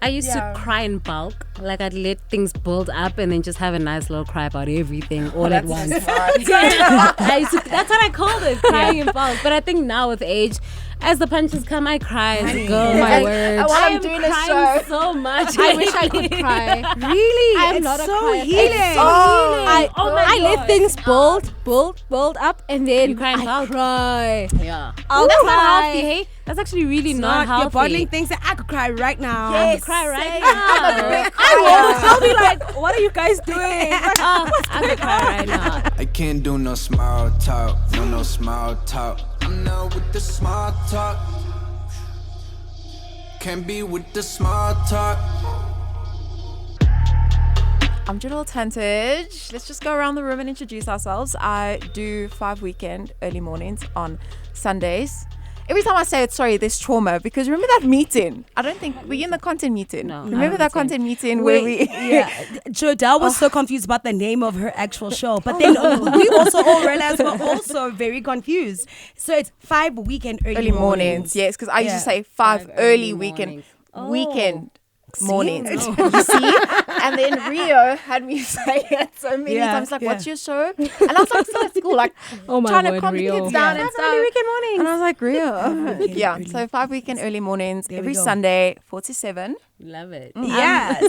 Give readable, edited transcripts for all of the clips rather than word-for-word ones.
I used to cry in bulk. Like I'd let things build up and then just have a nice little cry about everything all at once. That's what I called it, crying in bulk. But I think now with age, as the punches come, I cry as a girl. My word. While I'm doing a show so much. I wish I could cry. Really? I'm It's not a so crier. healing. It's so healing. I let God. things build up, and then You cry in I bulk? cry. Yeah. I'll That's cry. not healthy, hey? That's actually really not healthy. You're bottling things that I could cry right now. I could cry right now. I'll be like, what are you guys doing? I could cry right now. I can't do no small talk, no small talk. I'm not with the small talk. Can't be with the small talk. I'm Jodell Tantij. Let's just go around the room and introduce ourselves. I do 5 weekend early mornings on Sundays. Every time I say it, sorry, there's trauma, because remember that meeting? I don't think we're in the content meeting. No, remember that content meeting where we Jodell was so confused about the name of her actual show, but then we also all realized we're also very confused. So it's 5 weekend early mornings. Yes, because I used to say 5 early weekend weekend mornings. You see? And then Rio had me say it so many times, like, what's your show? And I was like, still at school, like, trying to calm the kids down and stuff. Early weekend mornings. And I was like, Rio. So 5 weekend early mornings, every Sunday, 4 to 7. Love it. Yes.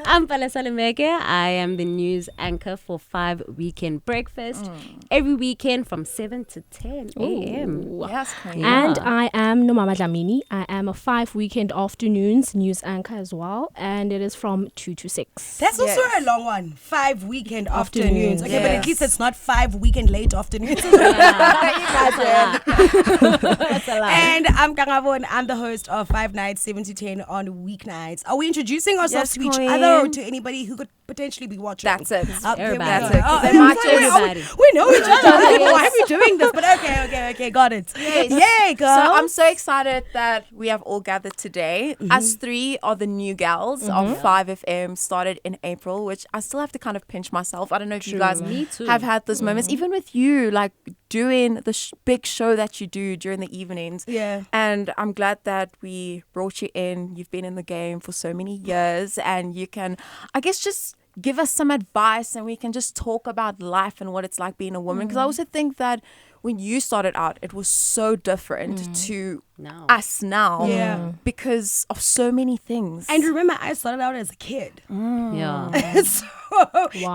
I'm Palesa Lemeke. I am the news anchor for 5 weekend breakfast every weekend from 7 to 10 a.m. Yes, crazy. And I am Nomama Dlamini. I am a 5 weekend afternoons news anchor as well, and it is from 2 to 6. That's also a long one. 5 weekend afternoons. Okay, but at Yes. least it's not 5 weekend late afternoons. That's a lot. And I'm Karabo, and I'm the host of 5 Nights, 7 to 10 on weeknights. Are we introducing ourselves Yes, to each queen. other or to anybody who could potentially be watching? That's it. There we Everybody. go. That's it. 'Cause they and might it's like, wait, everybody. we know each other. I don't know why we're doing this, but okay, got it. Yes. Yay, girl. So I'm so excited that we have all gathered today. Us three are the new gals of 5FM, started in April, which I still have to kind of pinch myself. I don't know if you guys Me too. have had those moments, even with you, like doing the big show that you do during the evenings. Yeah. And I'm glad that we brought you in. You've been in the game for so many years, and you can, I guess, just give us some advice, and we can just talk about life and what it's like being a woman. Because I also think that when you started out, it was so different to Now. us now, Yeah. because of so many things. And remember, I started out as a kid. Yeah. So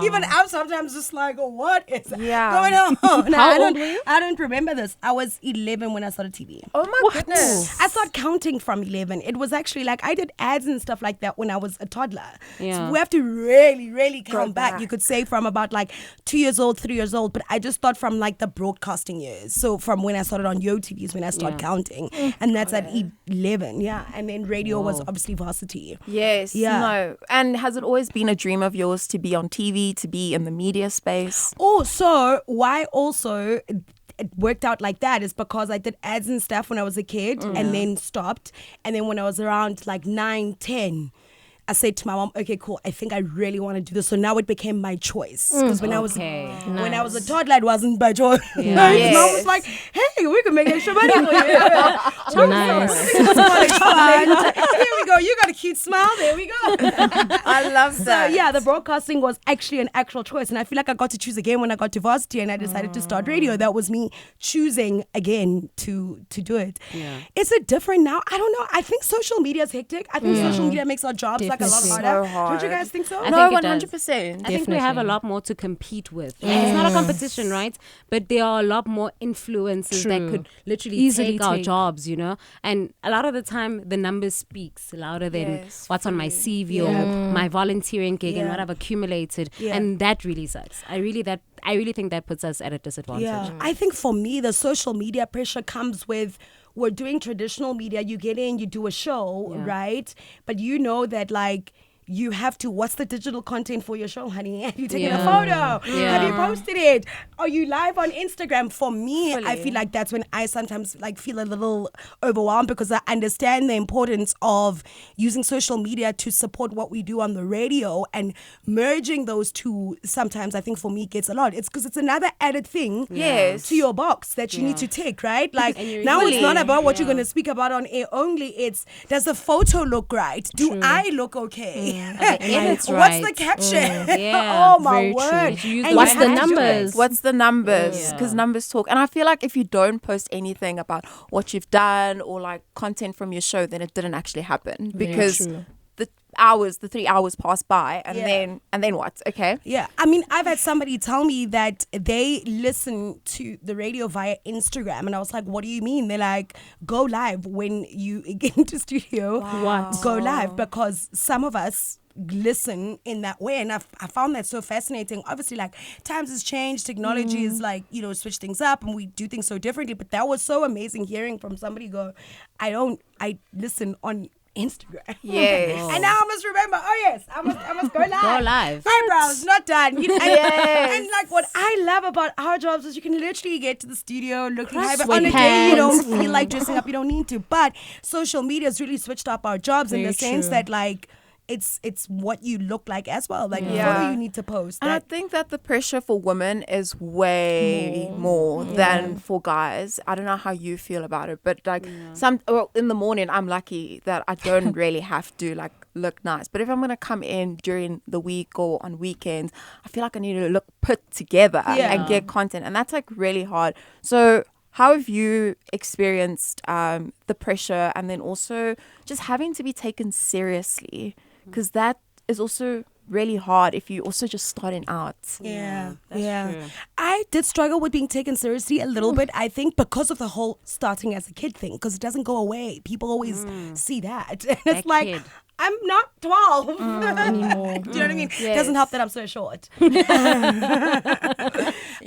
even I'm sometimes just like, what is Yeah. going on? How I old were you? I don't remember this. I was 11 when I started TV. Oh my goodness. I started counting from 11. It was actually like I did ads and stuff like that when I was a toddler. Yeah. So we have to really count back. back. You could say from about like 2 years old, 3 years old, but I just thought from like the broadcasting years. So from when I started on Yo TV is when I started counting. And that's at 11. Yeah. And then radio was obviously varsity. Yes. Yeah. No. And has it always been a dream of yours to be on TV, to be in the media space? Oh, so why also it worked out like that is because I did ads and stuff when I was a kid and then stopped. And then when I was around like 9, 10, I said to my mom, okay, cool, I think I really want to do this. So now it became my choice. Because when I was a toddler, it wasn't my choice. Yeah. Yes. Mom was like, hey, we can make extra money for you. Nice. Here we go. You got a cute smile. There we go. I love that. So yeah, the broadcasting was actually an actual choice, and I feel like I got to choose again when I got to varsity, and I decided to start radio. That was me choosing again to do it. Yeah. Is it different now? I don't know. I think social media is hectic. I think social media makes our jobs like a lot So harder. hard. Don't you guys think so? I No, think it does. 100%. I think we have a lot more to compete with. It's not a competition, right? But there are a lot more influences that True. could literally Easily take our take. jobs, you know? And a lot of the time, the numbers speaks louder than Yes, what's on my CV or my volunteering gig and Yeah. what I've accumulated. Yeah. And that really sucks. I really think that puts us at a disadvantage. Yeah, I think for me, the social media pressure comes with we're doing traditional media. You get in, you do a show, Yeah. right? But you know that like you have to, what's the digital content for your show, honey? Have you taken a photo? Have you posted it? Are you live on Instagram? For me, I feel like that's when I sometimes like feel a little overwhelmed, because I understand the importance of using social media to support what we do on the radio, and merging those two sometimes I think for me gets a lot. It's because it's another added thing to your box that you need to tick, right? Like now it's not about what you're going to speak about on air only. It's, does the photo look right? Do I look okay? What's the caption? Oh my word. And what's the numbers? What's the numbers? Because numbers talk. And I feel like if you don't post anything about what you've done or like content from your show, then it didn't actually happen, because the 3 hours pass by, and then what? Okay. Yeah. I mean, I've had somebody tell me that they listen to the radio via Instagram, and I was like, what do you mean? They're like, go live when you get into studio. What? Go live, because some of us listen in that way, and I found that so fascinating. Obviously, like, times has changed, technology is like, you know, switch things up, and we do things so differently, but that was so amazing hearing from somebody go, I listen on Instagram. Yes. And now I must remember, I must go live. Go live. Eyebrows, not done. You know, and like what I love about our jobs is you can literally get to the studio looking live. On a day you don't feel like dressing up, you don't need to. But social media has really switched up our jobs in the sense that like it's what you look like as well. Like photo you need to post. And I think that the pressure for women is way more than for guys. I don't know how you feel about it, but like in the morning, I'm lucky that I don't really have to like look nice. But if I'm gonna come in during the week or on weekends, I feel like I need to look put together and get content, and that's like really hard. So how have you experienced the pressure, and then also just having to be taken seriously? Because that is also really hard if you're also just starting out. Yeah. True. I did struggle with being taken seriously a little bit, I think, because of the whole starting as a kid thing, because it doesn't go away. People always see that. And it's like, kid. I'm not 12 anymore. Do you know what I mean? It doesn't help that I'm so short. But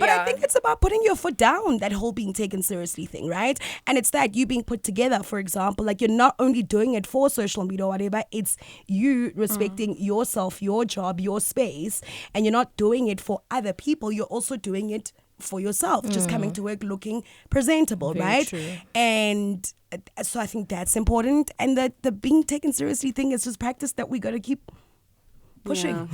I think it's about putting your foot down, that whole being taken seriously thing, right? And it's that you being put together, for example, like you're not only doing it for social media or whatever, it's you respecting yourself, your job, your space, and you're not doing it for other people. You're also doing it for yourself, just coming to work looking presentable, right? True. And so I think that's important. And the being taken seriously thing is just practice that we got to keep pushing. Yeah.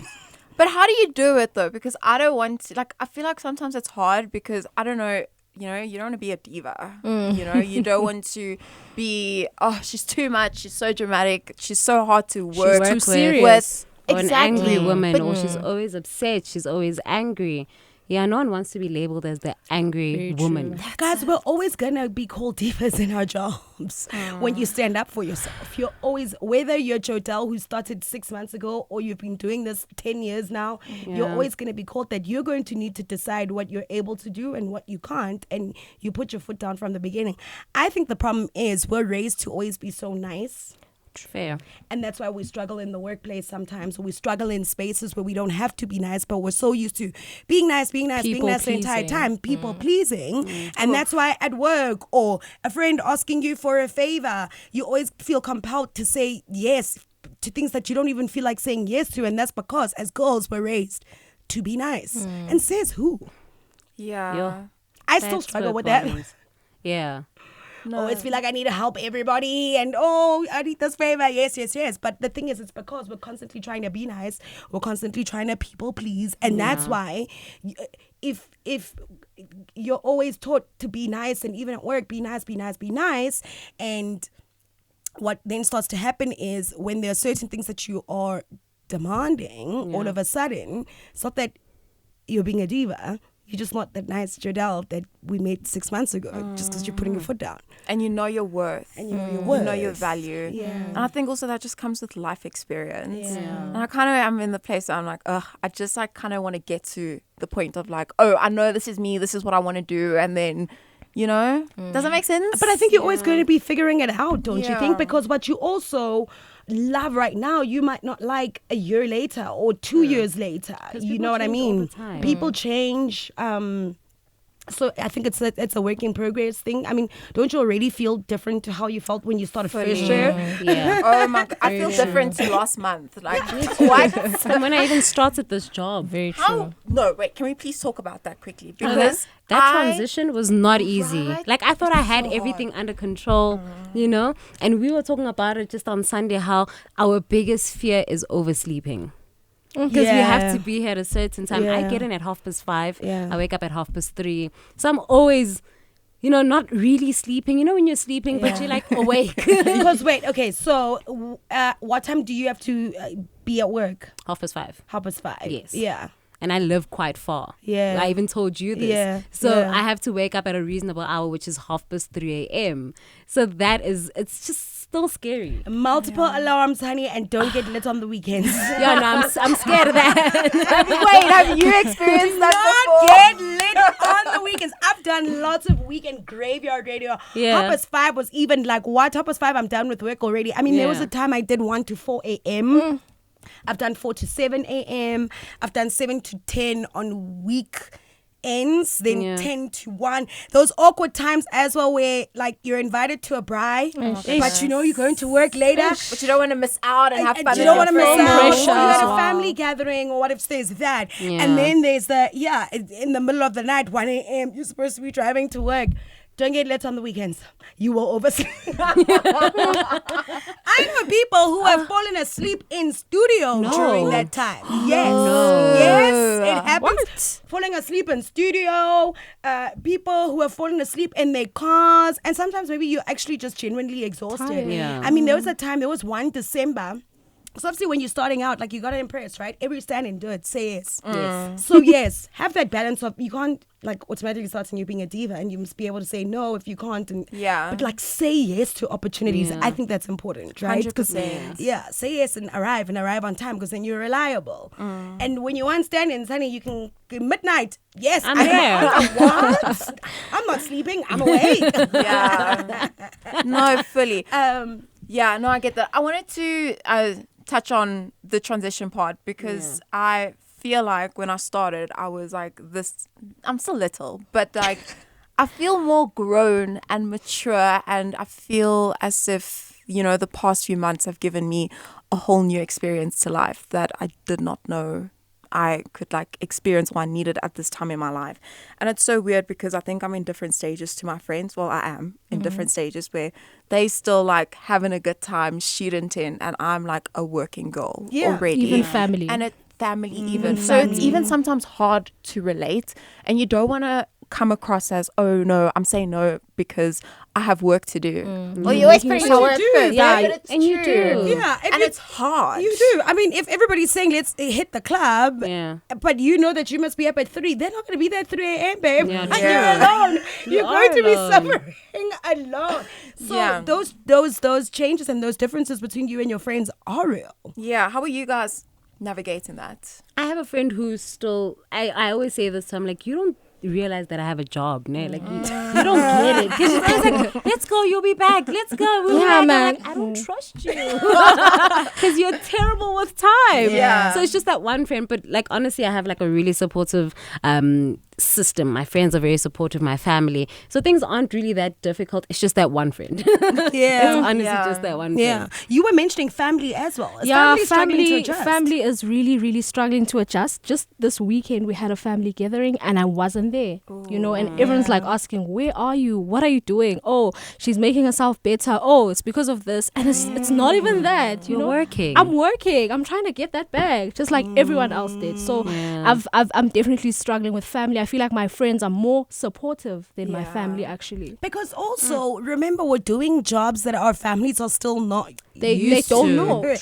But how do you do it though? Because I don't want to, like, I feel like sometimes it's hard because I don't know, you know, you don't want to be a diva. You know, you don't want to be, she's too much, she's so dramatic, she's so hard to work She's too serious. with. Or an angry Exactly. woman, or she's always upset, she's always angry. Yeah, no one wants to be labeled as the angry woman. Guys, we're always gonna be called divas in our jobs when you stand up for yourself. You're always, whether you're Jodell who started 6 months ago or you've been doing this 10 years now, you're always gonna be called that. You're going to need to decide what you're able to do and what you can't, and you put your foot down from the beginning. I think the problem is we're raised to always be so nice. Fair. And that's why we struggle in the workplace sometimes. We struggle in spaces where we don't have to be nice, but we're so used to being nice the entire time, people pleasing. And that's why at work or a friend asking you for a favor, you always feel compelled to say yes to things that you don't even feel like saying yes to. And that's because as girls, we're raised to be nice. And says who? Yeah. Yo, I still struggle with that. Yeah. Always feel like I need to help everybody and I need this favor. Yes. But the thing is, it's because we're constantly trying to be nice. We're constantly trying to people please. And that's why if you're always taught to be nice, and even at work, be nice. And what then starts to happen is when there are certain things that you are demanding, all of a sudden, it's not that you're being a diva. You're just not that nice Jodell that we met 6 months ago, just because you're putting your foot down. And you know your worth. And you know your worth. You know your value. Yeah. And I think also that just comes with life experience. Yeah. And I kind of am in the place where I'm like, I just like kind of want to get to the point of like, I know this is me, this is what I want to do. And then, you know, does that make sense? But I think you're always going to be figuring it out, don't you Yeah. think? Because what you also love right now, you might not like a year later or 2 years later. You know what I change all mean? the time. People change. So I think it's a work in progress thing. I mean, don't you already feel different to how you felt when you started first year? Yeah. Oh my God, I feel different to last month. Like, what? And when I even started this job. Very How? true. No, wait, can we please talk about that quickly? Because Because that transition was not easy. Right? Like I thought I had So everything under control, you know? And we were talking about it just on Sunday, how our biggest fear is oversleeping. Because we have to be here at a certain time. I Yeah. get in at 5:30. Yeah. I wake up at 3:30. So I'm always, you know, not really sleeping. You know when you're sleeping, but you're like awake. Because wait, okay, so what time do you have to be at work? 5:30. 5:30. Yes. Yeah. And I live quite far. Yeah. I even told you this. Yeah. So Yeah. I have to wake up at a reasonable hour, which is 3:30 a.m. So it's just still scary. Multiple alarms, honey, and don't get lit on the weekends. Yeah, no, I'm scared of that. wait, have you experienced that Not before? get lit on the weekends. I've done lots of weekend graveyard radio. Yeah. 5:30 was even like, what? 5:30, I'm done with work already. I mean, there was Yeah. a time I did 1 to 4 a.m. I've done 4 to 7 a.m. I've done 7 to 10 on weekends, then Yeah. 10 to 1. Those awkward times as well where like you're invited to a braai, but you know you're going to work later. But you don't want to miss out and have And fun. you with don't your want to miss friends. out. Pressure Or you're as at a well. family gathering, or what if there's that? Yeah. And then there's in the middle of the night, 1 a.m., you're supposed to be driving to work. Don't get lit on the weekends. You will oversleep. I know people who have fallen asleep in studio during that time. Yes. Yes, it happens. Falling asleep in studio. People who have fallen asleep in their cars. And sometimes maybe you're actually just genuinely exhausted. Tired. Yeah. I mean, there was one December. So obviously when you're starting out, like you got to impress, right? Every stand and do it. Say yes. Yes. So yes, have that balance of you can't like automatically start you being a diva, and you must be able to say no if you can't. And Yeah. but like say yes to opportunities. Yeah. I think that's important, right? 100%. Yeah, say yes and arrive on time because then you're reliable. And when you want stand in, Sunny, you can midnight. Yes, I'm here. What? I'm not sleeping. I'm awake. Yeah. No, fully. Yeah, no, I get that. I wanted to touch on the transition part because I feel like when I started, I was like this. I'm still little, but like I feel more grown and mature, and I feel as if, you know, the past few months have given me a whole new experience to life that I did not know I could like experience or I needed at this time in my life. And it's so weird because I think I'm in different stages to my friends. Well, I am in different stages where they still like having a good time, shooting 10, and I'm like a working girl already. Even family. And it family even. So it's even sometimes hard to relate, and you don't want to come across as, oh no, I'm saying no because I have work to do. Well, you always put yourself work do, first. yeah, But it's and you true. do. Yeah, And it's hard. You do. I mean, if everybody's saying let's hit the club, Yeah. but you know that you must be up at 3, they're not going to be there at 3 a.m., babe. Yeah, And true. you're alone. You're are going to be alone. suffering alone. So Yeah. those changes and those differences between you and your friends are real. Yeah. How are you guys navigating that? I have a friend who's still, I always say this to him, like, you don't realize that I have a job, né? Like, you don't get it. Because she's always like, let's go, you'll be back. Let's go, we'll be Yeah, back. man. I'm like, I don't trust you. Because you're terrible with time. Yeah. So it's just that one friend. But, like, honestly, I have, like, a really supportive system. My friends are very supportive, my family. So things aren't really that difficult. It's just that one friend. Yeah. It's honestly Yeah. just that one Yeah. friend. You were mentioning family as well. Is Yeah, struggling to adjust? family is really, really struggling to adjust. Just this weekend, we had a family gathering and I wasn't there, you know, and everyone's like asking, where are you? What are you doing? Oh, she's making herself better. Oh, it's because of this. And it's not even that, you You're know. working. I'm working. I'm trying to get that back, just like everyone else did. So I'm definitely struggling with family. I feel like my friends are more supportive than my family, actually. Because also, remember, we're doing jobs that our families are still not They used don't to. know.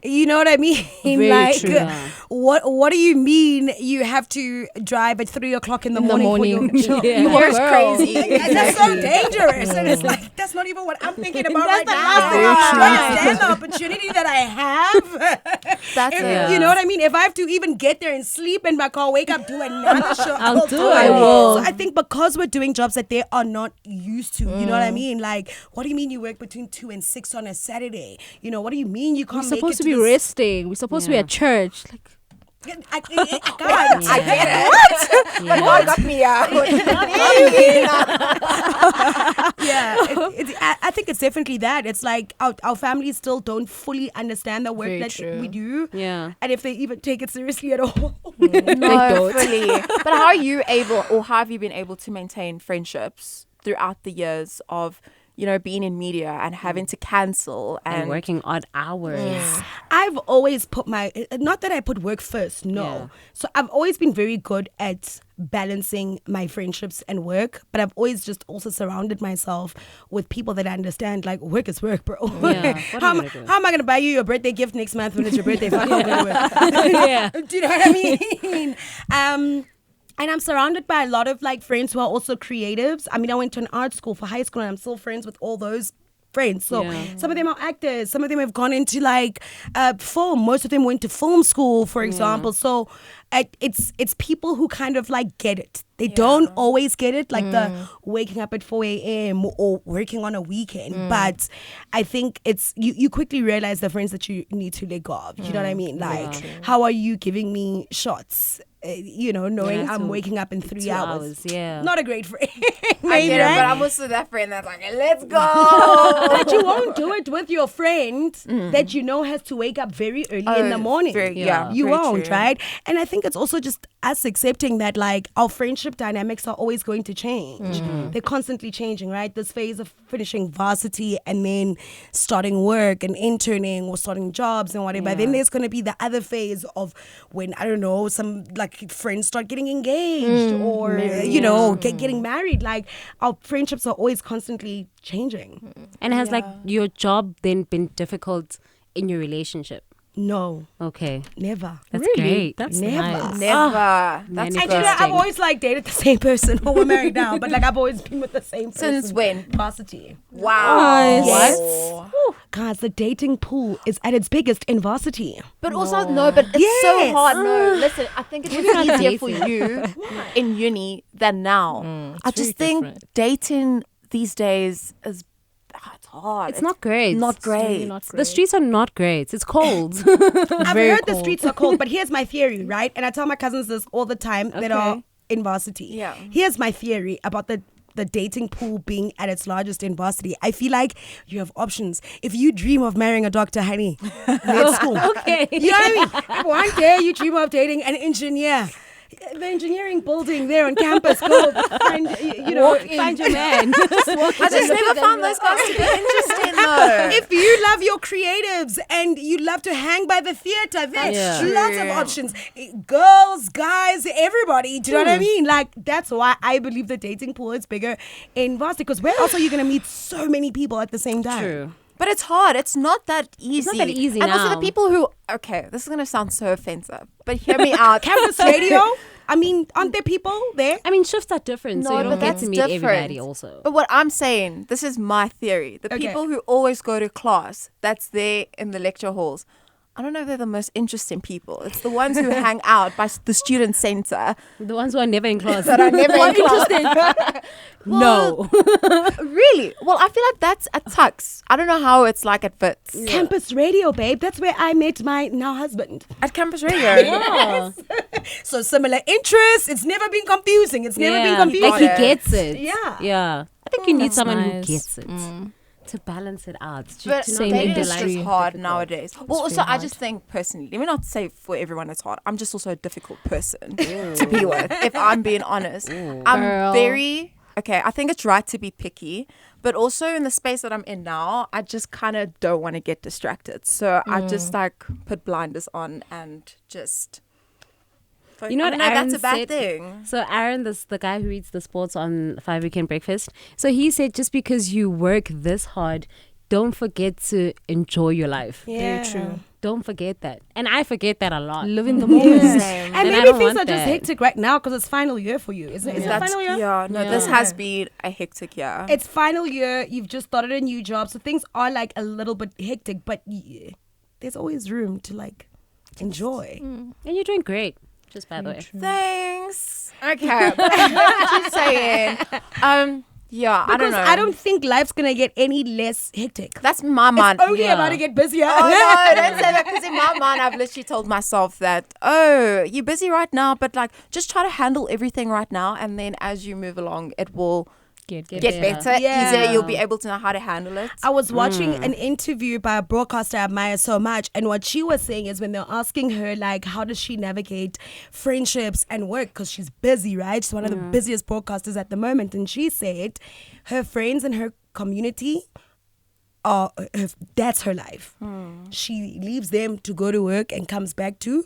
You know what I mean? Very like, true. Yeah. what do you mean you have to drive at 3 o'clock in the morning? For your job? Yeah. You You're are crazy. That's so dangerous. And it's like, that's not even what I'm thinking about right now. Very Do true. you understand the opportunity that I have? That's If- You know what I mean? If I have to even get there and sleep in my car, wake up, do another show, I'll do it. I will. So I think because we're doing jobs that they are not used to, you know what I mean? Like, what do you mean you work between 2 and 6 on a Saturday? You know, what do you mean you can't We're make supposed it to be this- resting. We're supposed to be at church. Like, I can't. I get it. What? Yeah. God got me out. I think it's definitely that. It's like our families still don't fully understand the work Very that true. we do. Yeah. And if they even take it seriously at all. No, fully. But how are you able, or how have you been able to maintain friendships throughout the years of, you know, being in media and having to cancel And working odd hours. I've always put not that I put work first, no. Yeah. So I've always been very good at balancing my friendships and work, but I've always just also surrounded myself with people that understand, like, work is work, bro. Yeah. What how, are you am, gonna do? how am I going to buy you your birthday gift next month when it's your birthday? Fuck, I'm gonna work. Yeah. Do you know what I mean? And I'm surrounded by a lot of like friends who are also creatives. I mean, I went to an art school for high school and I'm still friends with all those friends. So Yeah. some of them are actors. Some of them have gone into like film. Most of them went to film school, for example. So it's people who kind of like get it. They don't always get it, like the waking up at 4 a.m. or working on a weekend. But I think it's you quickly realize the friends that you need to let go of. You know what I mean? Like, how are you giving me shots? Knowing I'm waking up in 3 hours. Yeah. Not a great friend. I maybe, get it, right? but I'm also that friend that's like, let's go. But you won't do it with your friend that you know has to wake up very early in the morning. You won't, right? And I think it's also just us accepting that, like, our friendship dynamics are always going to change. They're constantly changing, right? This phase of finishing varsity and then starting work and interning or starting jobs and whatever. Then there's going to be the other phase of when, I don't know, some like friends start getting engaged or, getting married. Like, our friendships are always constantly changing. And has like your job then been difficult in your relationship? No, Okay. never. That's Really? great. That's Never. nice. Never. That's Manifesting. And I've always like dated the same person. Well, we're married now, but like I've always been with the same person. Since when? Varsity. Wow. Nice. Yes. Guys, the dating pool is at its biggest in varsity. But also, but it's so Yes. hard. No, listen, I think it's not just easier for dating. you in uni than now. I just think dating these days is it's hard. It's not great. Not great. Really not The great. streets are not great. It's cold. I've Very heard the cold. streets are cold, but here's my theory, right? And I tell my cousins this all the time that are in varsity. Yeah. Here's my theory about the dating pool being at its largest in varsity. I feel like you have options. If you dream of marrying a doctor, honey, let's school. Okay. You know what I mean? If one day you dream of dating an engineer, the engineering building there on campus, go find, Find your man. I just never found those guys to be interesting though. If you love your creatives and you love to hang by the theater, there's Yeah. lots of options. Girls, guys, everybody. Do you know what I mean? Like, that's why I believe the dating pool is bigger in varsity. Because where else are you going to meet so many people at the same time? True. But it's hard. It's not that easy. not that easy And also now. the people who, okay, this is going to sound so offensive, but hear me out. Campus radio? I mean, aren't there people there? I mean, shifts are different, so No, you but don't get that's to meet different. everybody also. But what I'm saying, this is my theory. The Okay. people who always go to class, that's there in the lecture halls. I don't know if they're the most interesting people. It's the ones who hang out by the student center The ones who are never in class. that are never in class. No. Really? Well, I feel like that's at Tux. I don't know how it's like at Wits. Campus radio, babe. That's where I met my now husband. At campus radio. Yeah. So similar interests. It's never been confusing. It's never been confusing. Like he Got it. gets it. Yeah. Yeah. I think you need That's someone nice. who gets it to balance it out. But to not same make dating the is life just industry. hard difficult. nowadays. Well, also, very I just think personally, let me not say for everyone it's hard. I'm just also a difficult person to be with, if I'm being honest. I'm Girl. very, I think it's right to be picky, but also in the space that I'm in now, I just kind of don't want to get distracted. So I just like put blinders on and just... You know I what don't Aaron that's a bad said? thing. So Aaron, the guy who reads the sports on 5 Weekend Breakfast, so he said just because you work this hard, don't forget to enjoy your life. Yeah. Very true. Don't forget that. And I forget that a lot. Live in the moment. Same. And And I maybe don't things want are just that. hectic right now because it's final year for you. Is it final year? Yeah, no, this has been a hectic year. It's final year. You've just started a new job. So things are like a little bit hectic, but there's always room to like enjoy. And you're doing great, just by the way. Thanks. Okay. What you saying? Yeah, I don't Because know. I don't think life's going to get any less hectic. That's my mind. It's only Yeah. about to get busier. Oh no, don't say that because in my my mind, I've literally told myself that, oh, you're busy right now, but like just try to handle everything right now, and then as you move along, it will get better, easier. You'll be able to know how to handle it. I was watching an interview by a broadcaster I admire so much, and what she was saying is when they're asking her like how does she navigate friendships and work, because she's busy, right? She's one of the busiest broadcasters at the moment, and she said her friends and her community that's her life. She leaves them to go to work and comes back to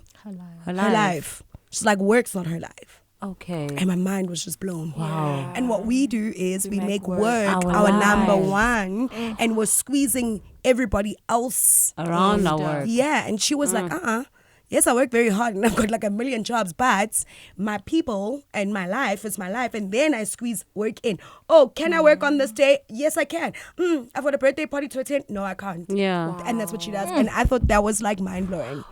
her life. She's like, work's not her life. Okay. And my mind was just blown. Wow. And what we do is we make work our number life. one, and we're squeezing everybody else Around our work. Yeah, and she was like, yes, I work very hard and I've got like a million jobs, but my people and my life is my life, and then I squeeze work in. Oh, can I work on this day? Yes, I can. I've got a birthday party to attend. No, I can't. Yeah. And that's what she does. And I thought that was like mind-blowing.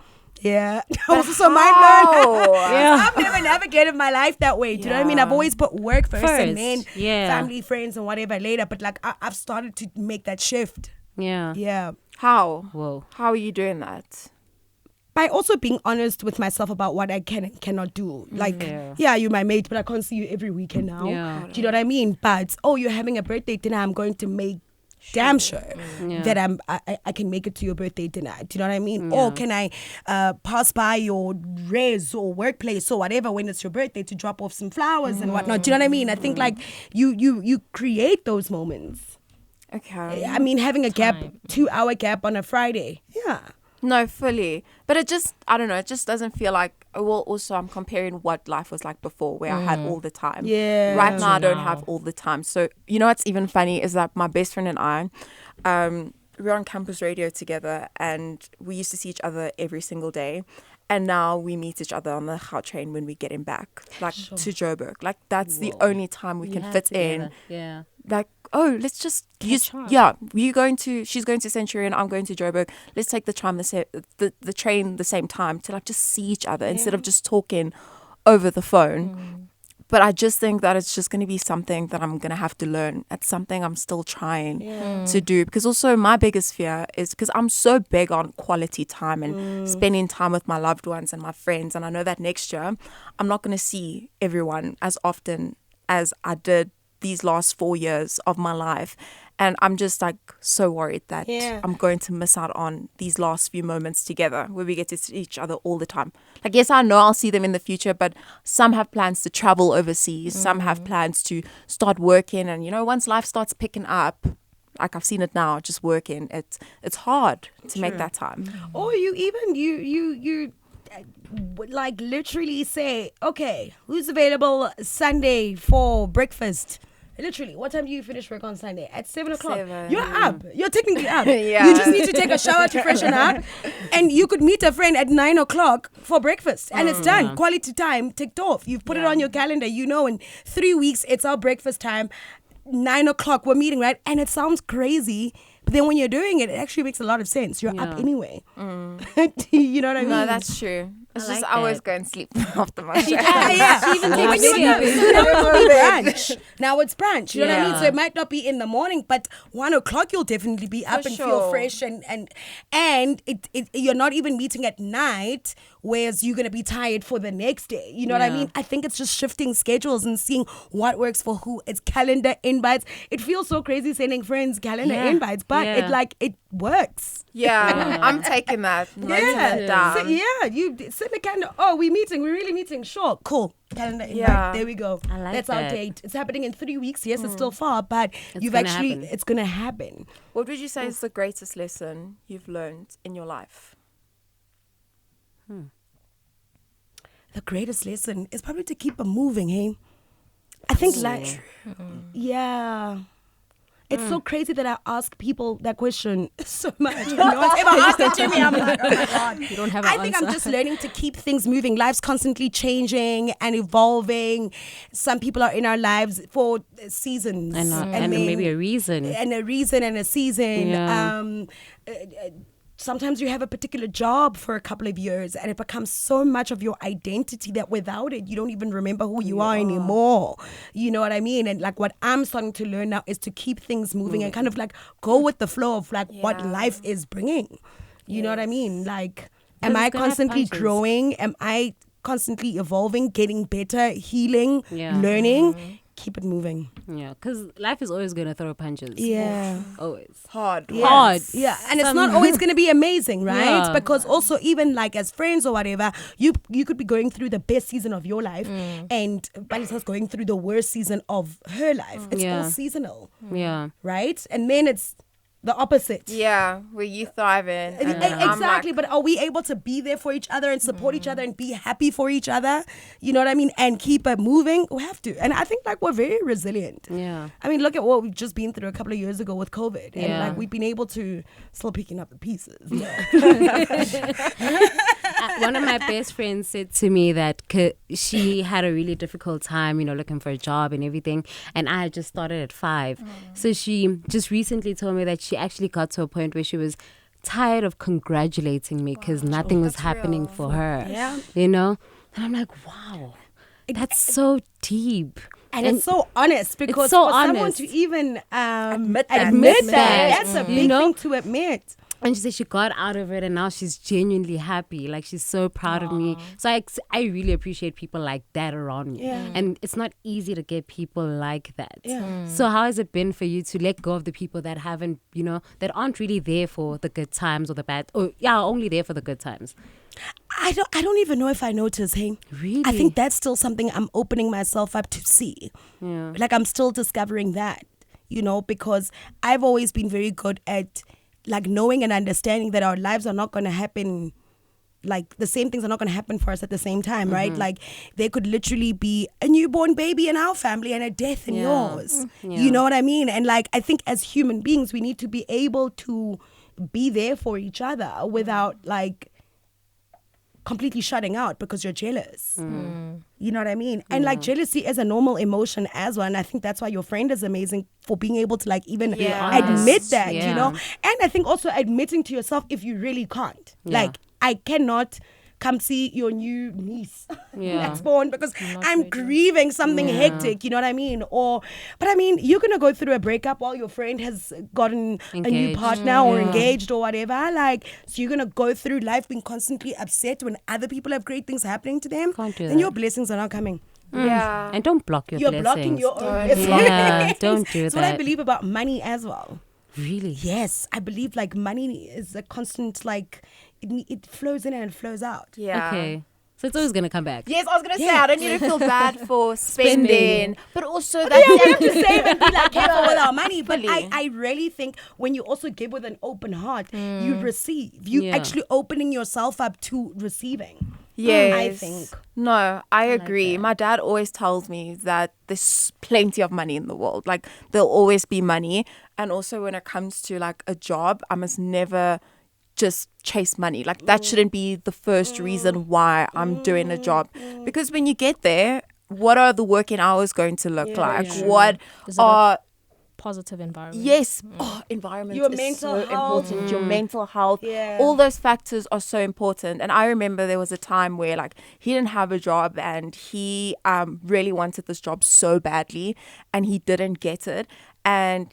Yeah, that was so mind-blowing. I've never navigated my life that way. Do you know what I mean? I've always put work first. And then family, friends, and whatever later. But like I've started to make that shift. Yeah. Yeah. How? Whoa. How are you doing that? By also being honest with myself about what I can and cannot do. Like, you're my mate, but I can't see you every weekend now. Yeah. Do you know what I mean? But, you're having a birthday dinner, I'm going to make damn sure that I can make it to your birthday dinner. Do you know what I mean? Or can I pass by your res or workplace or whatever when it's your birthday to drop off some flowers and whatnot? Do you know what I mean? I think like you create those moments. Okay. I mean, having a 2-hour gap on a Friday. Yeah. No, fully. But it just, I don't know, it just doesn't feel like, well, also I'm comparing what life was like before where I had all the time. Yeah. Right now I don't have all the time. So, you know what's even funny is that my best friend and I, we were on campus radio together and we used to see each other every single day. And now we meet each other on the Gau train when we get him back, like to Joburg. Like that's the only time we can fit in. Yeah. Like, let's just use, she's going to Centurion, I'm going to Joburg. Let's take the train the same time to like just see each other instead of just talking over the phone. But I just think that it's just going to be something that I'm going to have to learn. It's something I'm still trying to do. Because also my biggest fear is because I'm so big on quality time and spending time with my loved ones and my friends. And I know that next year I'm not going to see everyone as often as I did these last 4 years of my life. And I'm just like so worried that I'm going to miss out on these last few moments together where we get to see each other all the time. Like, yes, I know I'll see them in the future, but some have plans to travel overseas. Some have plans to start working. And, you know, once life starts picking up, like I've seen it now, just working, it's hard to make that time. Or you even, you like literally say, okay, who's available Sunday for breakfast? Literally, what time do you finish work on Sunday? At 7 o'clock. 7. You're up. You're technically up. You just need to take a shower to freshen up. And you could meet a friend at 9 o'clock for breakfast. And it's done. Quality time ticked off. You've put it on your calendar. You know, in 3 weeks, it's our breakfast time. 9 o'clock, we're meeting, right? And it sounds crazy. But then when you're doing it, it actually makes a lot of sense. You're up anyway. You know what I mean? No, that's true. It's just I always go and sleep after my show. She even takes brunch. Now it's brunch. You know what I mean? So it might not be in the morning, but 1 o'clock you'll definitely be up and feel fresh, and you're not even meeting at night, whereas you're gonna be tired for the next day. You know what I mean? I think it's just shifting schedules and seeing what works for who. It's calendar invites. It feels so crazy sending friends calendar invites, but it works. Yeah, I'm taking that. Noting that down. So, you send a calendar. Oh, we're really meeting. Sure, cool. Calendar invite. There we go. I like That's that. our date. It's happening in 3 weeks. Yes, it's still far, but it's gonna happen. What would you say is the greatest lesson you've learned in your life? The greatest lesson is probably to keep it moving, hey? I think it's so crazy that I ask people that question so much. No one's ever asked it to me. I'm like, oh my God. You don't have I think I'm just learning to keep things moving. Life's constantly changing and evolving. Some people are in our lives for seasons. And maybe a reason. And a reason and a season. Yeah. Sometimes you have a particular job for a couple of years and it becomes so much of your identity that without it, you don't even remember who you are anymore. You know what I mean? And like what I'm starting to learn now is to keep things moving and kind of like go with the flow of like what life is bringing. You know what I mean? Like Am I it's gonna have constantly punches. growing? Am I constantly evolving, getting better, healing, Yeah. learning? Keep it moving. Yeah, because life is always gonna throw punches. Yeah. Always. Hard. Yeah. Hard. Yeah, and it's not always going to be amazing, right? Yeah. Because also even like as friends or whatever, you could be going through the best season of your life and Palesa's going through the worst season of her life. It's Yeah. all seasonal, Yeah. right? And then it's the opposite. Yeah, where you thrive in. And I'm Exactly, like, but are we able to be there for each other and support each other and be happy for each other? You know what I mean? And keep it moving? We have to. And I think like we're very resilient. Yeah. I mean, look at what we've just been through a couple of years ago with COVID. And Yeah. like we've been able to still picking up the pieces. One of my best friends said to me that she had a really difficult time, looking for a job and everything. And I had just started at 5. So she just recently told me that she actually got to a point where she was tired of congratulating me because nothing was happening for her. Yeah. And I'm like, wow, that's so deep. And it's so honest because so for someone honest. to even Admit that. that's a big thing to admit. And she said she got out of it and now she's genuinely happy. Like, she's so proud of me. So I really appreciate people like that around me. Yeah. And it's not easy to get people like that. Yeah. So how has it been for you to let go of the people that haven't, that aren't really there for the good times or the bad, or only there for the good times? I don't even know if I notice, hey. Really? I think that's still something I'm opening myself up to see. Yeah. Like I'm still discovering that, because I've always been very good at like knowing and understanding that our lives are not going to happen, like the same things are not going to happen for us at the same time, right? Like there could literally be a newborn baby in our family and a death in yours. Yeah. You know what I mean? And like I think as human beings, we need to be able to be there for each other without like completely shutting out because you're jealous. You know what I mean? And like jealousy is a normal emotion as well. And I think that's why your friend is amazing for being able to like even admit that, Yeah. And I think also admitting to yourself if you really can't. Yeah. Like I cannot come see your new niece Yeah. that's born because I'm grieving something hectic, you know what I mean? But I mean, you're going to go through a breakup while your friend has gotten a new Engaged. partner or engaged or whatever. Like, so you're going to go through life being constantly upset when other people have great things happening to them. Can't do Then that. your blessings are not coming. yeah. And don't block your You're blessings. blocking your own Don't blessings. Yeah, don't do It's what I that. believe about money as well. Really? Yes, I believe like money is a constant, like, it flows in and it flows out. Yeah. Okay. So it's always going to come back. Yes, I was gonna say Yeah. I don't need to feel bad for spending, but also Yeah, that's we have to save and be like careful with our money. But Fully. I really think when you also give with an open heart, you receive. You Yeah. actually opening yourself up to receiving. Yes. I think. No, I agree. My dad always tells me that there's plenty of money in the world. Like there'll always be money. And also when it comes to like a job, I must never just chase money. Like that shouldn't be the first reason why I'm doing a job. Because when you get there, what are the working hours going to look like? What Is it a are positive environment? Yes, environment Your is mental so health. important. Your mental health, Yeah. all those factors are so important. And I remember there was a time where like he didn't have a job and he really wanted this job so badly and he didn't get it. And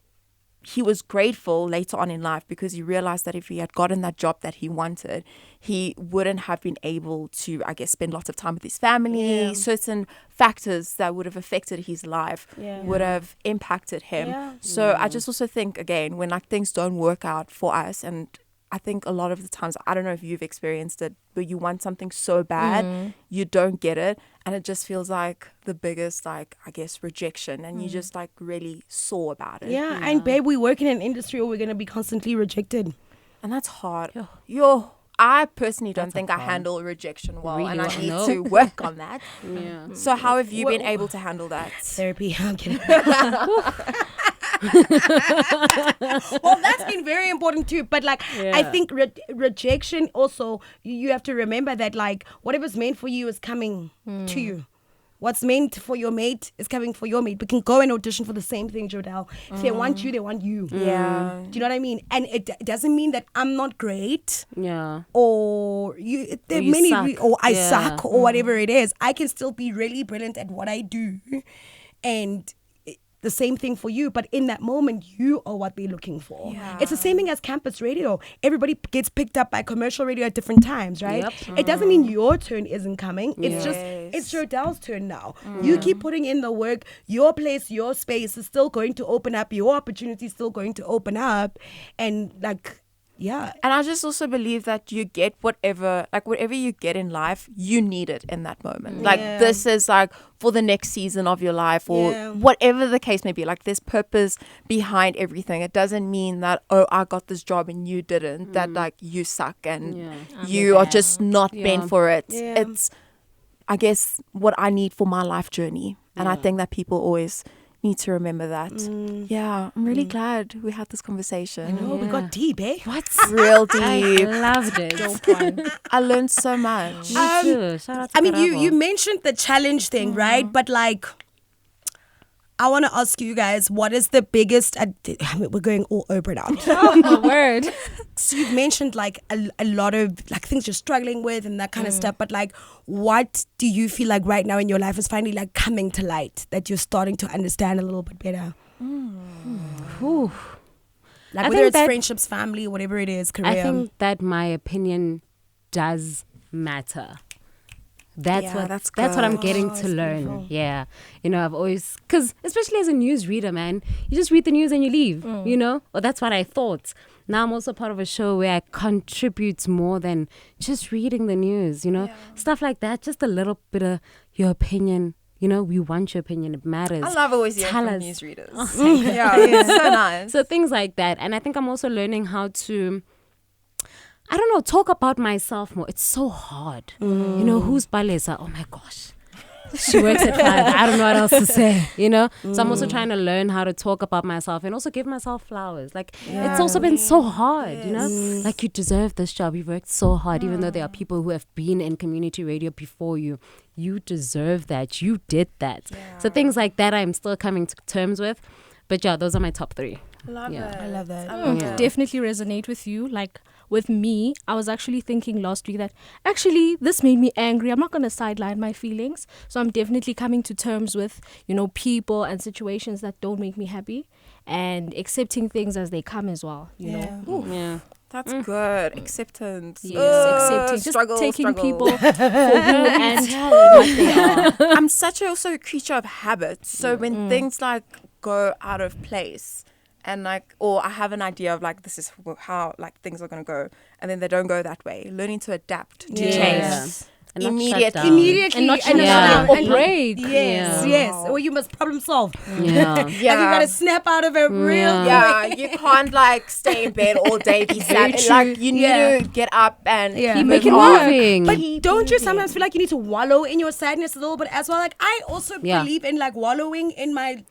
he was grateful later on in life because he realized that if he had gotten that job that he wanted, he wouldn't have been able to, I guess, spend lots of time with his family. Yeah. Certain factors that would have affected his life would have impacted him. Yeah. So I just also think, again, when like things don't work out for us, and I think a lot of the times, I don't know if you've experienced it, but you want something so bad, you don't get it. And it just feels like the biggest, like, I guess, rejection. And you just like really sore about it. Yeah, and babe, we work in an industry where we're going to be constantly rejected. And that's hard. I personally don't think I handle rejection well. Really and I well, need no. to work on that. Yeah. So how have you been able to handle that? Therapy, I'm kidding. Well, that's been very important too. But like, I think rejection also, you have to remember that like whatever's meant for you is coming to you. What's meant for your mate is coming for your mate. We can go and audition for the same thing, Jodell. If they want you, they want you. Yeah. Do you know what I mean? And it doesn't mean that I'm not great Yeah. or there are you many suck. or I Yeah. suck or whatever it is. I can still be really brilliant at what I do, and the same thing for you, but in that moment, you are what they're looking for. Yeah. It's the same thing as campus radio. Everybody gets picked up by commercial radio at different times, right? Yep. It doesn't mean your turn isn't coming. It's just, Yes. it's Jodell's turn now. You keep putting in the work. Your place, your space is still going to open up. Your opportunity is still going to open up. And like, yeah. And I just also believe that you get whatever you get in life, you need it in that moment. Like this is like for the next season of your life or whatever the case may be. Like there's purpose behind everything. It doesn't mean that, oh, I got this job and you didn't. That like you suck and you are just not meant for it. Yeah. It's, I guess, what I need for my life journey. And I think that people always need to remember that. Yeah, I'm really glad we had this conversation. Oh, we got deep, eh? What? Real I deep. loved it. I learned so much. Me too. Shout out to I mean, Karabo. you mentioned the challenge thing, right? But like, I want to ask you guys, what is the biggest? We're going all Oprah now. Oh, word. So you've mentioned like a lot of like things you're struggling with and that kind of stuff. But like, what do you feel like right now in your life is finally like coming to light that you're starting to understand a little bit better? Ooh. Like I whether think it's that- friendships, family, whatever it is, career. I think that my opinion does matter. That's Yeah, what that's I'm good. getting to learn. Yeah, you know, I've always, because especially as a news reader, man, you just read the news and you leave. You know, or that's what I thought. Now I'm also part of a show where I contribute more than just reading the news. You know, stuff like that. Just a little bit of your opinion. You know, we want your opinion. It matters. I love always hearing Tell from us. newsreaders. Yeah, it's so nice. So things like that. And I think I'm also learning how to, I don't know, talk about myself more. It's so hard. You know, who's Palesa? Oh my gosh. She works at 5. I don't know what else to say, you know? So I'm also trying to learn how to talk about myself and also give myself flowers. Like, it's also been so hard, you know? Like, you deserve this job. You've worked so hard, even though there are people who have been in community radio before you. You deserve that. You did that. So things like that I'm still coming to terms with. But yeah, those are my top 3. Love it. I love that. I love it. Definitely resonate with you. Like with me, I was actually thinking last week that actually this made me angry. I'm not going to sideline my feelings. So I'm definitely coming to terms with, you know, people and situations that don't make me happy and accepting things as they come as well, you know. Yeah. That's good. Acceptance. Yes, accepting. Just Struggle, taking struggle. people for who and what they are. I'm such also a creature of habit. So when things like go out of place and like, or I have an idea of like, this is how like things are going to go. And then they don't go that way. Learning to adapt to change. And not shut Immediately. down. Immediately. And not shut Yeah. down or break. Yes, Yeah. yes. Or you must problem solve. Yeah. Like you gotta snap out of it real Yeah. Yeah, you can't like stay in bed all day, be sad. Like you need to get up and Yeah. keep Make it it on. work. Moving. But don't you sometimes feel like you need to wallow in your sadness a little bit as well? Like I also Yeah. believe in like wallowing in my.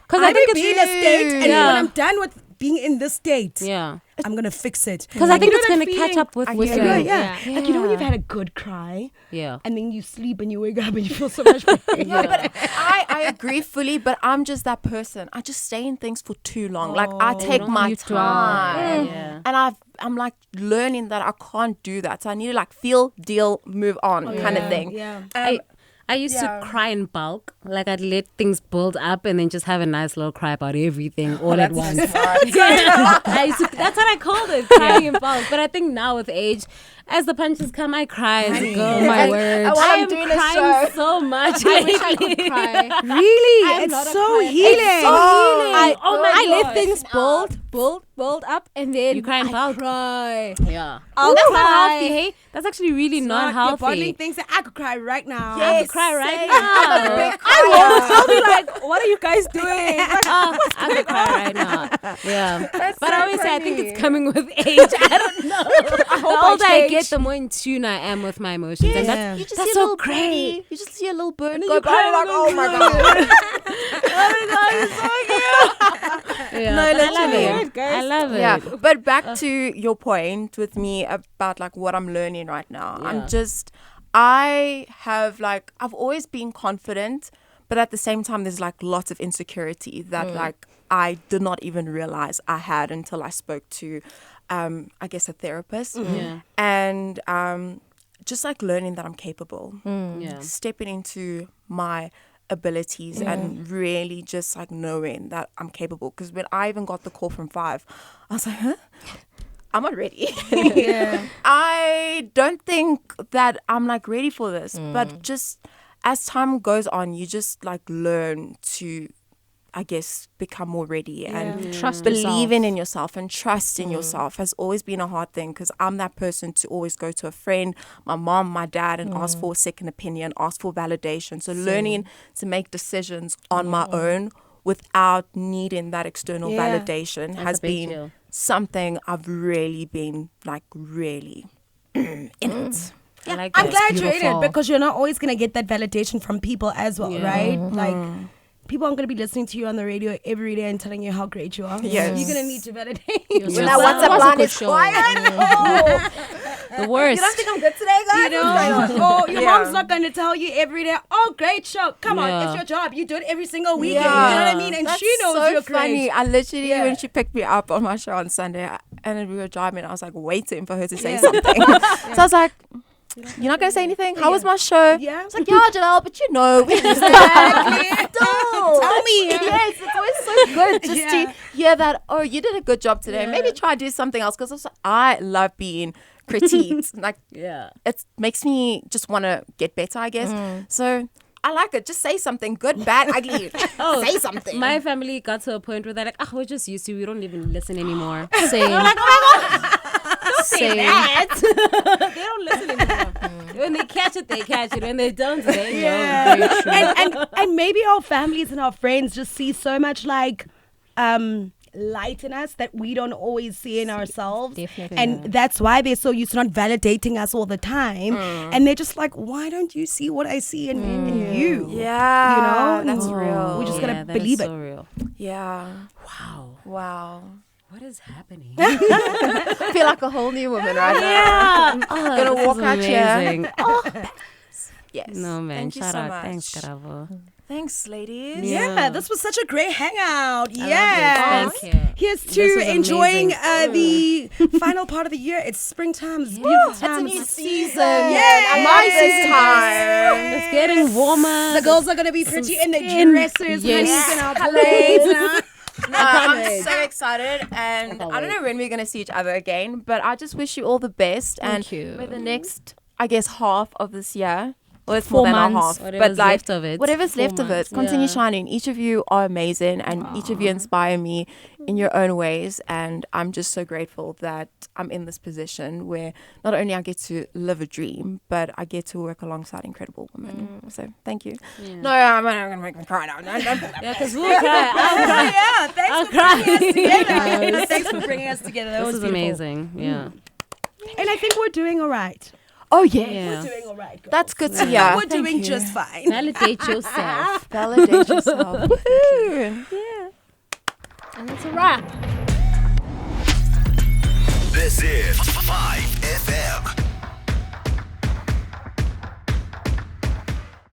'Cause I I think be in a state, and Yeah. when I'm done with being in this state, Yeah. I'm gonna fix it. Because I think you know it's that going to catch feeling? up with I you. hear Yeah, you. yeah. Yeah. Like you know when you've had a good cry, Yeah. and then you sleep and you wake up and you feel so much better. I agree fully, but I'm just that person. I just stay in things for too long. Like I take don't my you try. time, Yeah. and I'm like learning that I can't do that. So I need to like feel, deal, move on, kind of thing. Yeah. I used to cry in bulk. Like I'd let things build up and then just have a nice little cry about everything all at once. That's what I called it, crying in bulk. But I think now with age, as the punches come, I cry as it goes. my word. While I I'm am doing a crying show. so much. I wish I could cry. Really, I'm not it's a so crier. healing. I let God. things build up, and then You cry in bulk? cry. Yeah. I'll That's cry. not healthy, hey? That's actually really not You're bottling healthy. things that I could cry right now. I could cry right same. now. I'm a big I'll be like, what are you guys doing? Oh, I could cry right now. Yeah. But I always say I think it's coming with age. I don't know. The older I get, the more in tune I am with my emotions. And that's, You just that's see a so little great. birdie. You just see a little bird then go you by. cry You're like, along oh my god. Yeah, No, but I love literally. it. I love it. Yeah, but back to your point with me about like what I'm learning right now. I've always been confident, but at the same time, there's like lots of insecurity that like I did not even realize I had until I spoke to, I guess, a therapist. Yeah. And just like learning that I'm capable, Yeah. stepping into my abilities and really just like knowing that I'm capable. Because when I even got the call from 5, I was like, huh? I'm not ready. I don't think that I'm like ready for this. But just as time goes on, you just like learn to, I guess, become more ready and Trust believing in yourself and trust in yourself has always been a hard thing, because I'm that person to always go to a friend, my mom, my dad, and ask for a second opinion, ask for validation. So learning to make decisions on my own without needing that external validation has been something I've really been like really in it. I like I'm that. glad you're in beautiful. it, because you're not always going to get that validation from people as well, right? Like, people aren't going to be listening to you on the radio every day and telling you how great you are. Yes. You're going to need to validate Yourself. yourself. Now WhatsApp was a line good is show. quiet. The worst. You don't think I'm good today, guys? You know? Oh, your mom's not going to tell you every day, oh, great show. Come on, Yeah. it's your job. You do it every single weekend. Yeah. You know what I mean? And That's she knows so you're funny. great. I literally, Yeah. when she picked me up on my show on Sunday, and then we were driving, I was like waiting for her to say something. So I was like, you're not going to say anything? How was my show? Yeah. It's like, yeah, Jodell, but you know, we just Tell me. Yes, it's always so good just to hear that, oh, you did a good job today. Maybe try to do something else, because I love being critiqued. Like, it makes me just want to get better, I guess. So I like it. Just say something good, bad, ugly. Say something. My family got to a point where they're like, we're just used to, we don't even listen anymore. Same. Like, oh my God. Same. They don't listen anymore. When they catch it, they catch it. When they don't, they don't. Very true. And maybe our families and our friends just see so much like light in us that we don't always see in ourselves. Definitely. And that's why they're so used to not validating us all the time. And they're just like, why don't you see what I see in you? Yeah. You know? That's real. We just Yeah, gotta that is believe it. so real. Yeah. Wow. Wow. What is happening? I feel like a whole new woman right now. Gonna walk out here. Yes. No, man. Thank you Shout so out. much. Thanks, Karabo. Thanks, ladies. Yeah, this was such a great hangout. I Yeah. love this. Thank you. Here's This to was enjoying amazing. the final part of the year. It's springtime. It's beautiful It's a time. new season. Yeah, I love this time. It's getting warmer. The girls are going to be pretty in the skin. dresses. Yes. Honey, in our plates. No, I'm so excited, and I don't know when we're going to see each other again, but I just wish you all the best. Thank and you. With the next, I guess, half of this year. Well, it's 4 more than a months, half. whatever's But like, left of it. whatever's 4 left of it, months, continue yeah. shining. Each of you are amazing, and each of you inspire me in your own ways. And I'm just so grateful that I'm in this position where not only I get to live a dream, but I get to work alongside incredible women. So thank you. Yeah. No, I'm not going to make me cry now. No, don't put that. Yeah, because we'll cry. I'll cry. Yeah, thanks I'll for cry. bringing us together. Thanks for bringing us together. That This was is beautiful. amazing. Yeah. And I think we're doing all right. Oh, yeah. Yeah. We're doing all right, girls. That's good to hear. We're Thank doing you. just fine. Validate yourself. Validate yourself. Woohoo. And that's a wrap. This is 5